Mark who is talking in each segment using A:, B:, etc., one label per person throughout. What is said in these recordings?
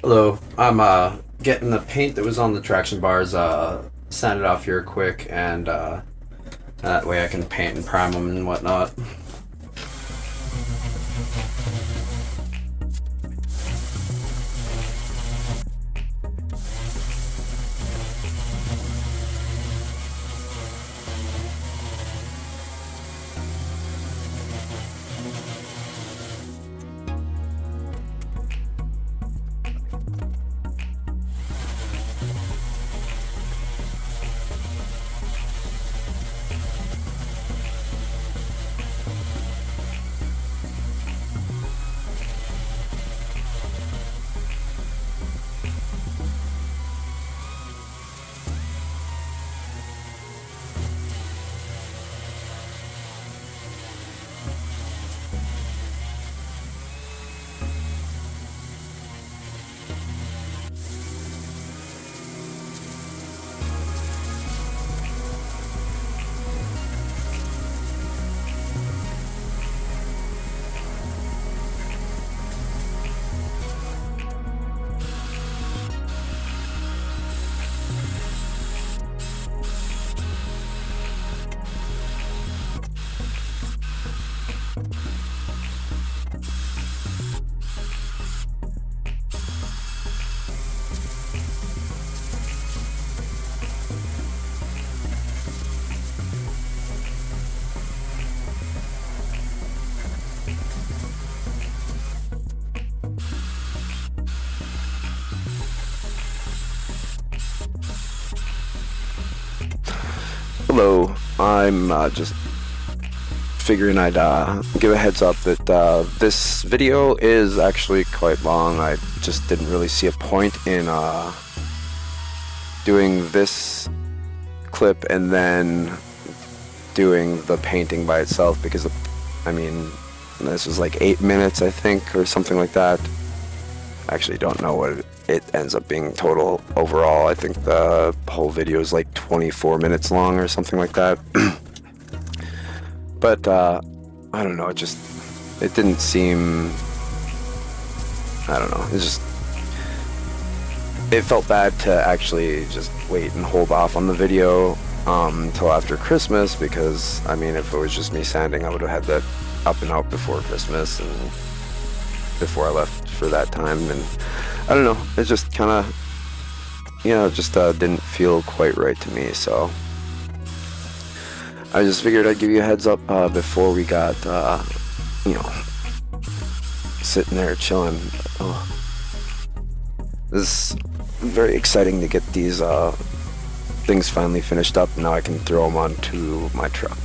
A: Hello, I'm getting the paint that was on the traction bars sanded off here quick, and that way I can paint and prime them and whatnot.
B: Hello, I'm just figuring I'd give a heads up that this video is actually quite long. I just didn't really see a point in doing this clip and then doing the painting by itself because, I mean, this was like 8 minutes, I think, or something like that. I actually don't know what it ends up being total overall. I think the whole video is like 24 minutes long or something like that. But I don't know, it didn't seem, I don't know, it felt bad to actually just wait and hold off on the video until after Christmas, because I mean, if it was just me sanding, I would have had that up and out before Christmas and before I left for that time. And I don't know, it just kind of, just didn't feel quite right to me. So I just figured I'd give you a heads up before we got, sitting there chilling. Oh, this is very exciting to get these things finally finished up. Now I can throw them onto my truck.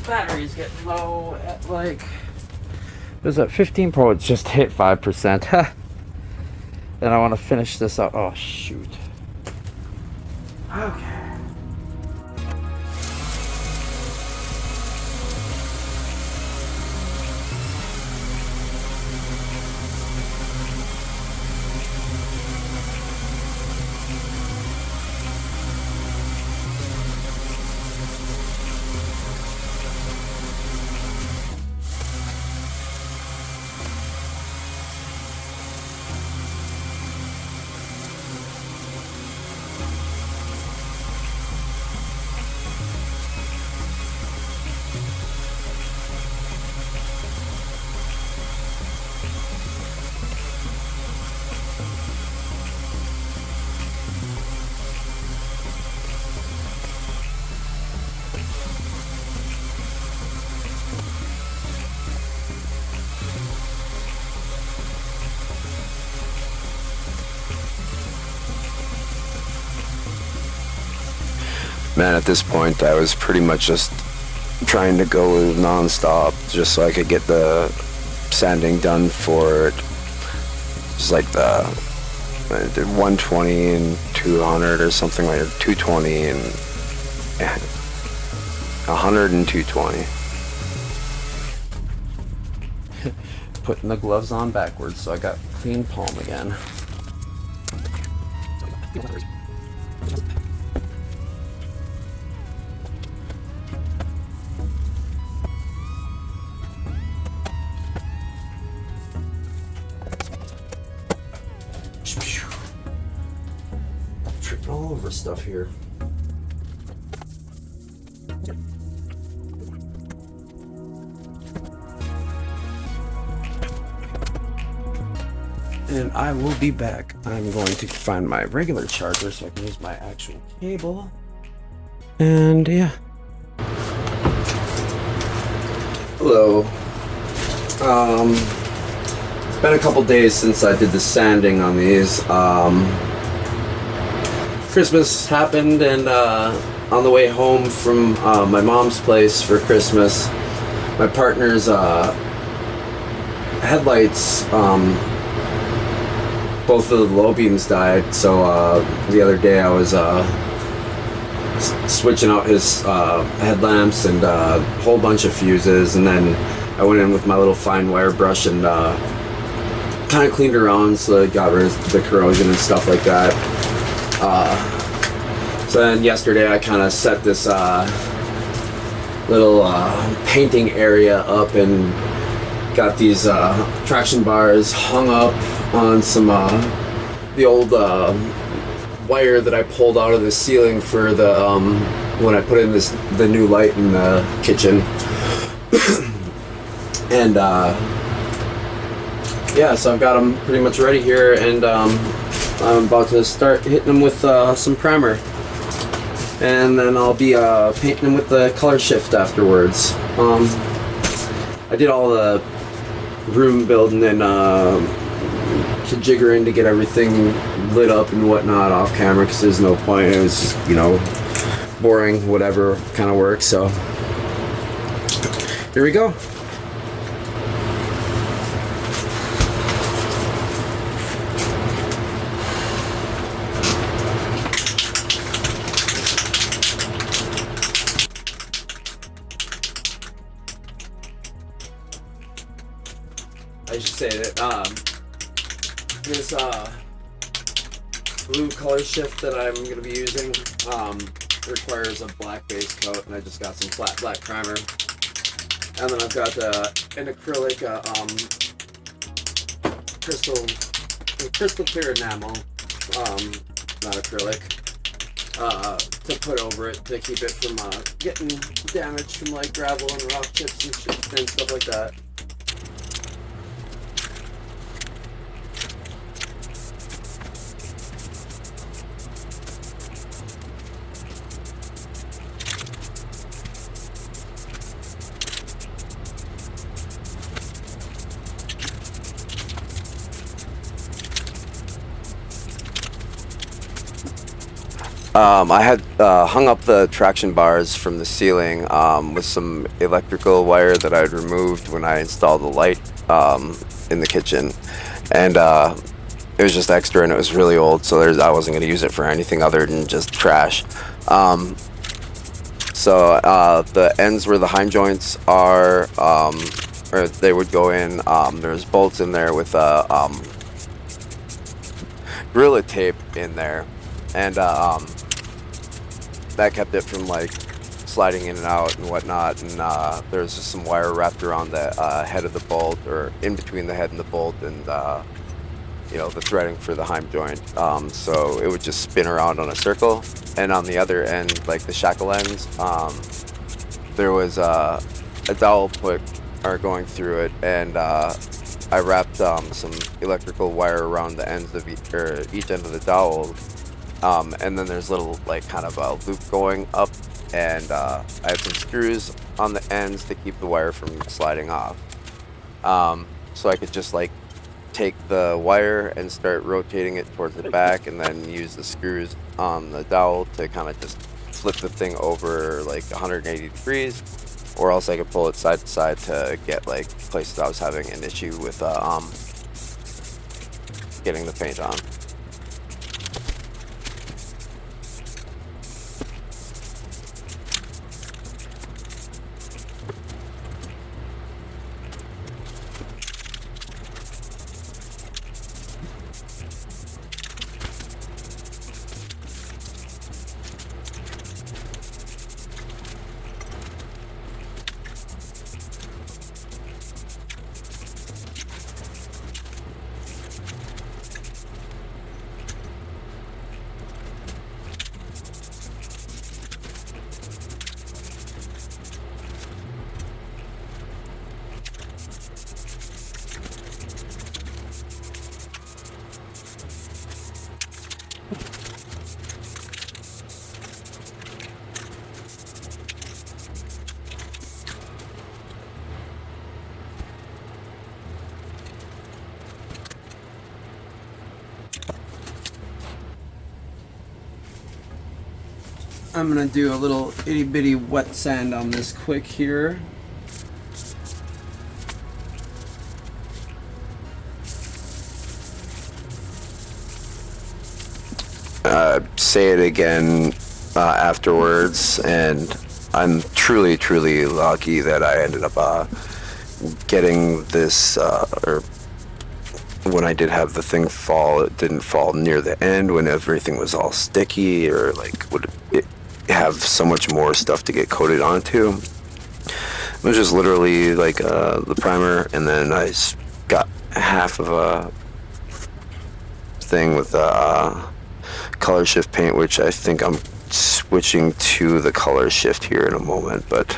A: battery's getting low at like, what is that, 15 Pro? It's just hit 5%. And I want to finish this up. Oh, shoot. Okay.
B: Man, at this point, I was pretty much just trying to go non-stop just so I could get the sanding done for just like I did 120 and 200 or something like that, 220 and 100 and 220.
A: Putting the gloves on backwards, so I got clean palm again. Tripping all over stuff here. And I will be back. I'm going to find my regular charger so I can use my actual cable. And yeah. Hello. It's been a couple days since I did the sanding on these. Christmas happened, and on the way home from my mom's place for Christmas, my partner's headlights, both of the low beams died. So the other day I was switching out his headlamps and a whole bunch of fuses, and then I went in with my little fine wire brush and kind of cleaned around so I got rid of the corrosion and stuff like that. So then yesterday I kind of set this little painting area up and got these traction bars hung up on some the old wire that I pulled out of the ceiling for the when I put in the new light in the kitchen. And yeah, so I've got them pretty much ready here, and I'm about to start hitting them with some primer, and then I'll be painting them with the colorshift afterwards. I did all the room building and jiggering to get everything lit up and whatnot off camera, because there's no point. It was just, you know, boring, whatever kind of work. So here we go. I should say that this blue color shift that I'm going to be using requires a black base coat, and I just got some flat black primer, and then I've got an acrylic crystal clear enamel, not acrylic, to put over it to keep it from getting damaged from like gravel and rock chips and shit and stuff like that.
B: I had hung up the traction bars from the ceiling with some electrical wire that I'd removed when I installed the light in the kitchen, and it was just extra and it was really old, so I wasn't going to use it for anything other than just trash. Um, so the ends where the heim joints are, or they would go in, there's bolts in there with Gorilla tape in there, and that kept it from like sliding in and out and whatnot. And there's just some wire wrapped around the head of the bolt, or in between the head and the bolt, and the threading for the heim joint. So it would just spin around on a circle, and on the other end, like the shackle ends, there was a dowel put or going through it, and I wrapped some electrical wire around the ends of each end of the dowel, and then there's little like kind of a loop going up, and I have some screws on the ends to keep the wire from sliding off. So I could just like take the wire and start rotating it towards the back, and then use the screws on the dowel to kind of just flip the thing over like 180 degrees, or else I could pull it side to side to get like places I was having an issue with getting the paint on.
A: I'm gonna do a little itty bitty wet sand on this quick here.
B: Say it again afterwards, and I'm truly, truly lucky that I ended up getting this, or when I did have the thing fall, it didn't fall near the end when everything was all sticky, or like would it have so much more stuff to get coated onto. It was just literally like the primer, and then I got half of a thing with color shift paint, which I think I'm switching to the color shift here in a moment, but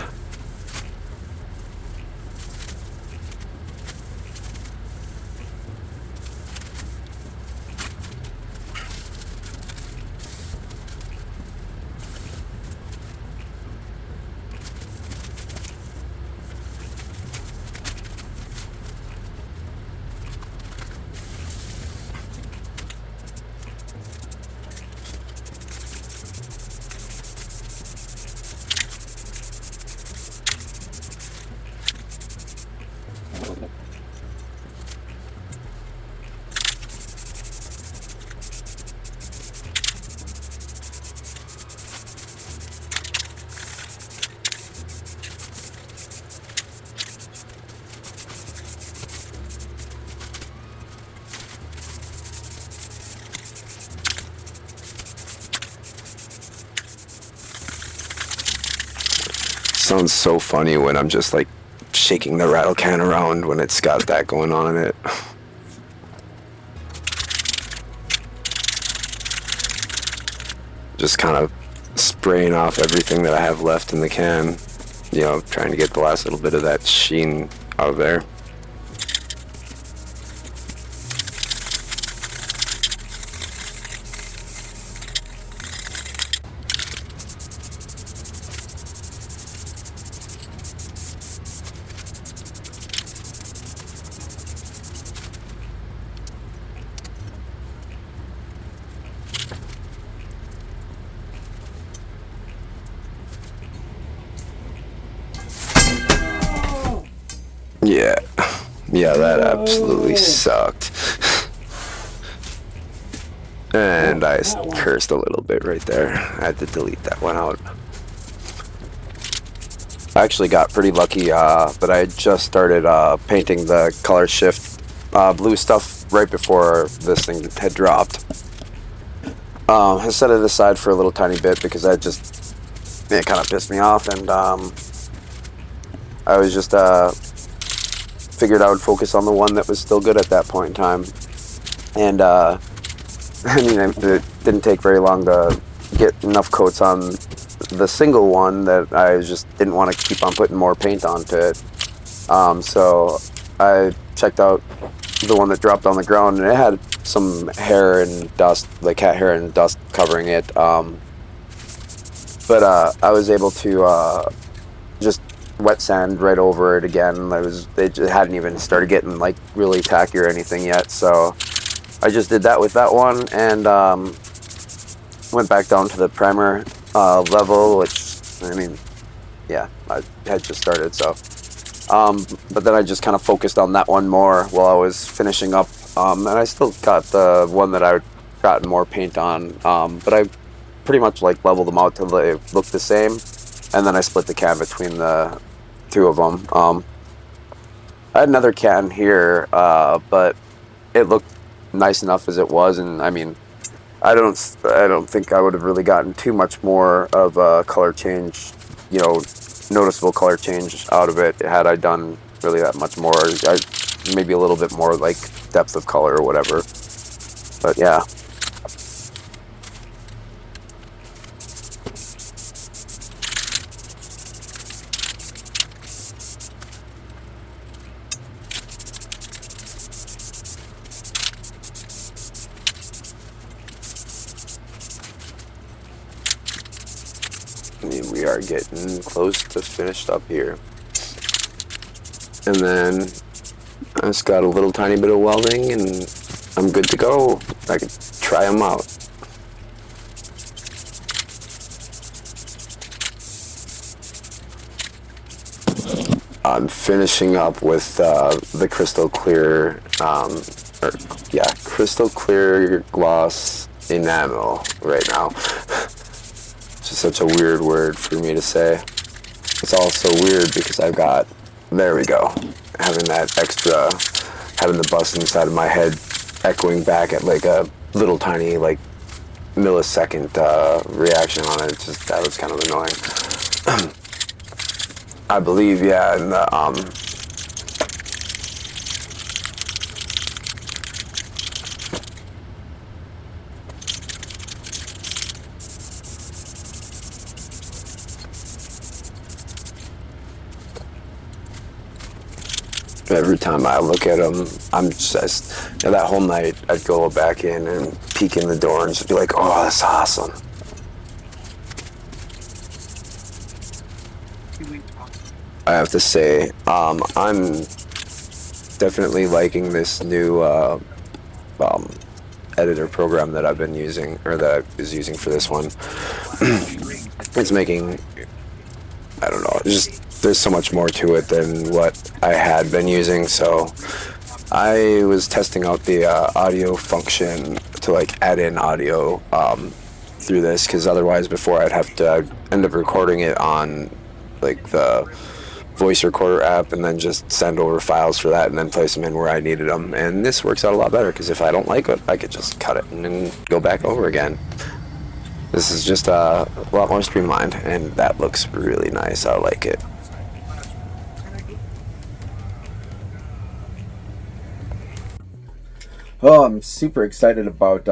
B: sounds so funny when I'm just like shaking the rattle can around when it's got that going on in it. Just kind of spraying off everything that I have left in the can, trying to get the last little bit of that sheen out of there. Yeah, that absolutely sucked. And I cursed a little bit right there. I had to delete that one out. I actually got pretty lucky, but I had just started painting the color shift blue stuff right before this thing had dropped. I set it aside for a little tiny bit because it kind of pissed me off, and I was just figured I would focus on the one that was still good at that point in time. And I mean, it didn't take very long to get enough coats on the single one that I just didn't want to keep on putting more paint onto it. So I checked out the one that dropped on the ground, and it had some hair and dust, like cat hair and dust covering it. But I was able to just wet sand right over it again. It hadn't even started getting like really tacky or anything yet, so I just did that with that one, and went back down to the primer level, which, I mean, yeah, I had just started, so. But then I just kind of focused on that one more while I was finishing up, and I still got the one that I'd gotten more paint on, but I pretty much like leveled them out till they looked the same, and then I split the can between the two of them. I had another can here, but it looked nice enough as it was, and I mean, I don't think I would have really gotten too much more of a color change, noticeable color change out of it had I done really that much more. Maybe a little bit more like depth of color or whatever. But yeah. I mean, we are getting close to finished up here. And then I just got a little tiny bit of welding and I'm good to go. I can try them out. I'm finishing up with the crystal clear, crystal clear gloss enamel right now. It's just such a weird word for me to say. It's also weird because I've got, there we go, having that extra, having the bust inside of my head echoing back at like a little tiny like millisecond reaction on it. Just, that was kind of annoying. I believe, yeah, in the every time I look at them, I'm just, that whole night I'd go back in and peek in the door and just be like, oh, that's awesome. I have to say, I'm definitely liking this new editor program that I've been using, or that I was using for this one. It's making, I don't know, there's so much more to it than what I had been using. So I was testing out the audio function to like add in audio through this, because otherwise before I'd end up recording it on like the voice recorder app and then just send over files for that and then place them in where I needed them. And this works out a lot better, because if I don't like it, I could just cut it and then go back over again. This is just a lot more streamlined, and that looks really nice. I like it.
A: Oh, I'm super excited about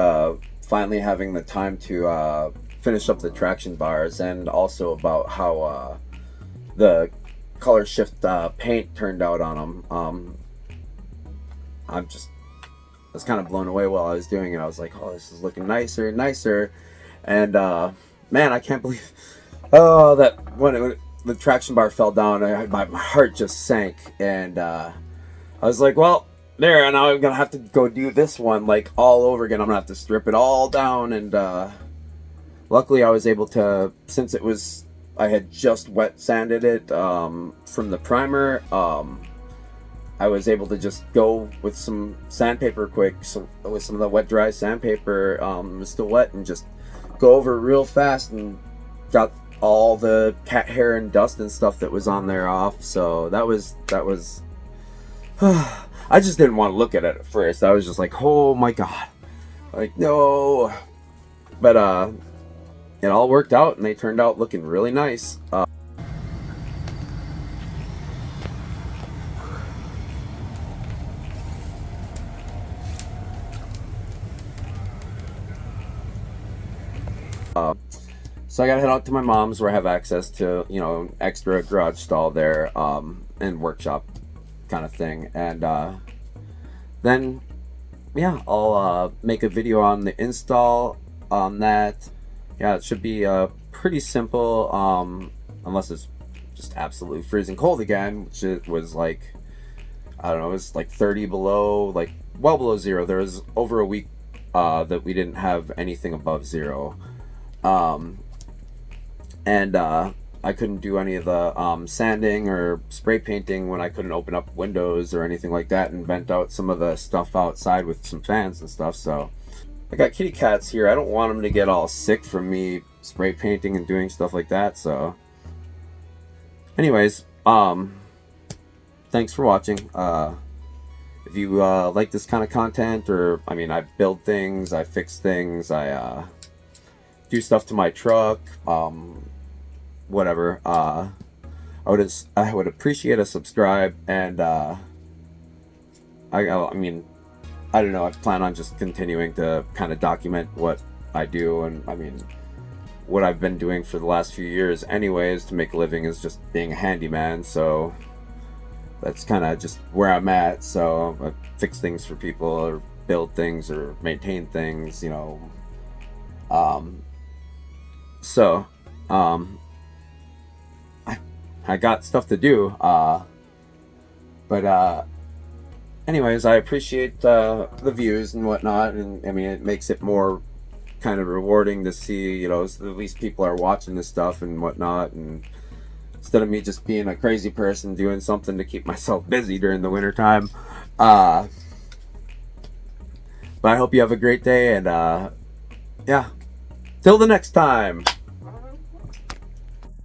A: finally having the time to finish up the traction bars, and also about how the color shift paint turned out on them. I was kind of blown away while I was doing it. I was like, oh, this is looking nicer and nicer. And man, I can't believe that when the traction bar fell down, my heart just sank. And I was like, well, there, now I'm gonna have to go do this one like all over again. I'm gonna have to strip it all down. And luckily I was able to, since I had just wet sanded it from the primer, I was able to just go with some sandpaper quick, so with some of the wet dry sandpaper, it was still wet, and just go over it real fast and got all the cat hair and dust and stuff that was on there off. So that was I just didn't want to look at it at first. I was just like, oh my god, like no. But it all worked out, and they turned out looking really nice. So I gotta head out to my mom's, where I have access to, you know, extra garage stall there, and workshop kind of thing. And then, yeah, I'll make a video on the install on that. Yeah, it should be pretty simple, unless it's just absolutely freezing cold again, which it was like, I don't know, it was like 30 below, like well below zero. There was over a week that we didn't have anything above zero. And I couldn't do any of the sanding or spray painting when I couldn't open up windows or anything like that and vent out some of the stuff outside with some fans and stuff. So I got kitty cats here. I don't want them to get all sick from me spray painting and doing stuff like that. So anyways, thanks for watching. If you like this kind of content, or I mean, I build things, I fix things, I do stuff to my truck, whatever, I would appreciate a subscribe. And I mean, I don't know, I plan on just continuing to kind of document what I do. And I mean, what I've been doing for the last few years anyways to make a living is just being a handyman. So that's kind of just where I'm at. So I fix things for people, or build things, or maintain things, you know. So I got stuff to do, but anyways, I appreciate the views and whatnot, and I mean, it makes it more kind of rewarding to see, you know, at least people are watching this stuff and whatnot, and instead of me just being a crazy person doing something to keep myself busy during the winter time. But I hope you have a great day, and yeah, till the next time.